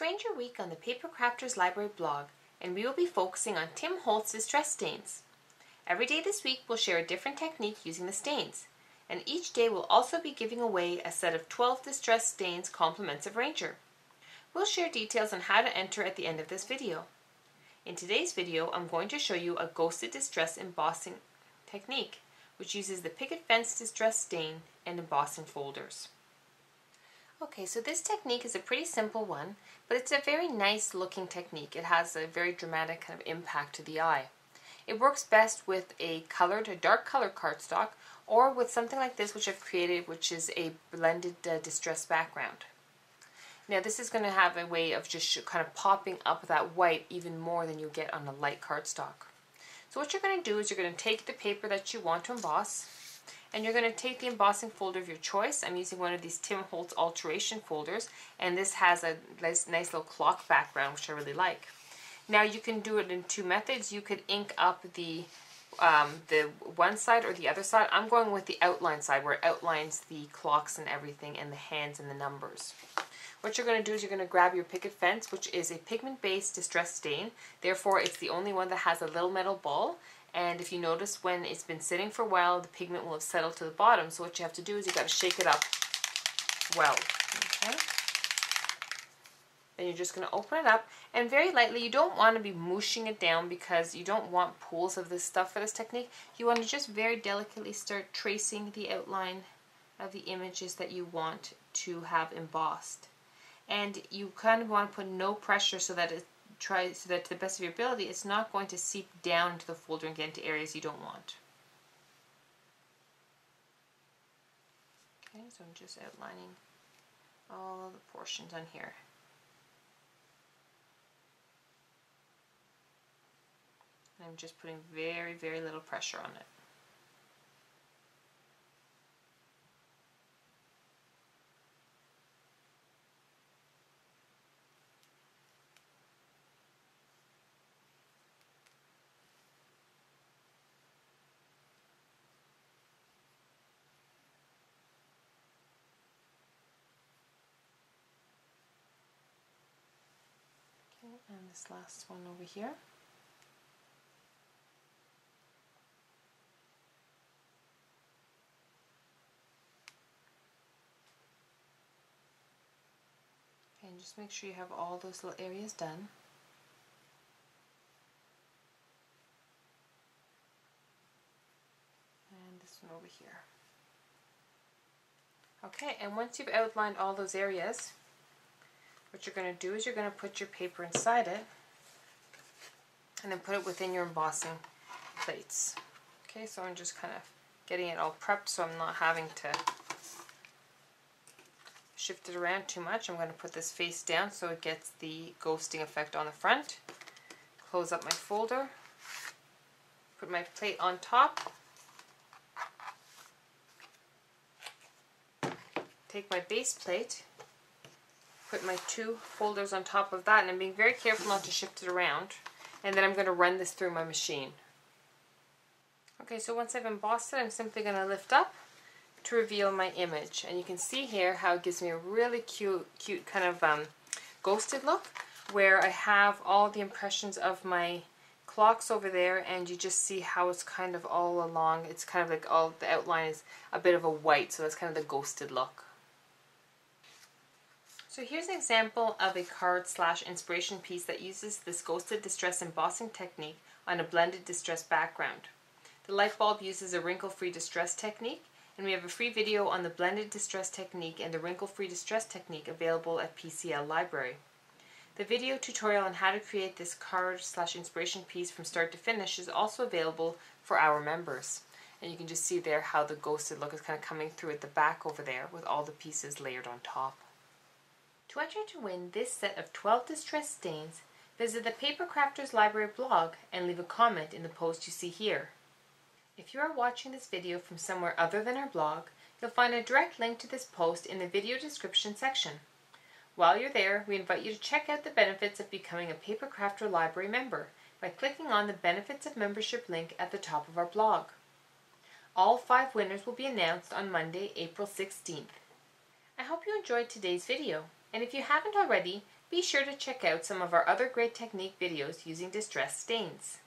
Ranger Week on the Paper Crafters Library blog, and we will be focusing on Tim Holtz distress stains. Every day this week we'll share a different technique using the stains, and each day we'll also be giving away a set of 12 distress stains compliments of Ranger. We'll share details on how to enter at the end of this video. In today's video, I'm going to show you a ghosted distress embossing technique, which uses the picket fence distress stain and embossing folders. Okay, so this technique is a pretty simple one, but it's a very nice looking technique. It has a very dramatic kind of impact to the eye. It works best with a dark colored cardstock, or with something like this which I've created, which is a blended distress background. Now this is going to have a way of just kind of popping up that white even more than you get on a light cardstock. So what you're going to do is you're going to take the paper that you want to emboss, and you're going to take the embossing folder of your choice. I'm using one of these Tim Holtz Alteration folders, and this has a nice little clock background, which I really like. Now you can do it in two methods. You could ink up the one side or the other side. I'm going with the outline side, where it outlines the clocks and everything, and the hands and the numbers. What you're going to do is you're going to grab your picket fence, which is a pigment-based distress stain. Therefore, it's the only one that has a little metal ball. And if you notice, when it's been sitting for a while, the pigment will have settled to the bottom. So what you have to do is you've got to shake it up well. Okay? Then you're just going to open it up, and very lightly. You don't want to be mooshing it down because you don't want pools of this stuff for this technique. You want to just very delicately start tracing the outline of the images that you want to have embossed. And you kind of want to put no pressure so that to the best of your ability, it's not going to seep down into the folder and get into areas you don't want. Okay, so I'm just outlining all the portions on here. And I'm just putting very, very little pressure on it. And this last one over here. Okay, and just make sure you have all those little areas done. And this one over here. Okay, and once you've outlined all those areas, what you're going to do is you're going to put your paper inside it and then put it within your embossing plates. Okay, so I'm just kind of getting it all prepped so I'm not having to shift it around too much. I'm going to put this face down so it gets the ghosting effect on the front. Close up my folder, put my plate on top, take my base plate, put my two folders on top of that, and I'm being very careful not to shift it around, and then I'm going to run this through my machine. Okay, so once I've embossed it, I'm simply going to lift up to reveal my image, and you can see here how it gives me a really cute kind of ghosted look, where I have all the impressions of my clocks over there, and you just see how it's kind of all along. It's kind of like all the outline is a bit of a white, so that's kind of the ghosted look. So here's an example of a card/inspiration piece that uses this ghosted distress embossing technique on a blended distress background. The light bulb uses a wrinkle-free distress technique, and we have a free video on the blended distress technique and the wrinkle-free distress technique available at PCL Library. The video tutorial on how to create this card/inspiration piece from start to finish is also available for our members. And you can just see there how the ghosted look is kind of coming through at the back over there with all the pieces layered on top. To enter to win this set of 12 distress stains, visit the Paper Crafters Library blog and leave a comment in the post you see here. If you are watching this video from somewhere other than our blog, you'll find a direct link to this post in the video description section. While you're there, we invite you to check out the benefits of becoming a Paper Crafter Library member by clicking on the Benefits of Membership link at the top of our blog. All 5 winners will be announced on Monday, April 16th. I hope you enjoyed today's video. And if you haven't already, be sure to check out some of our other great technique videos using distress stains.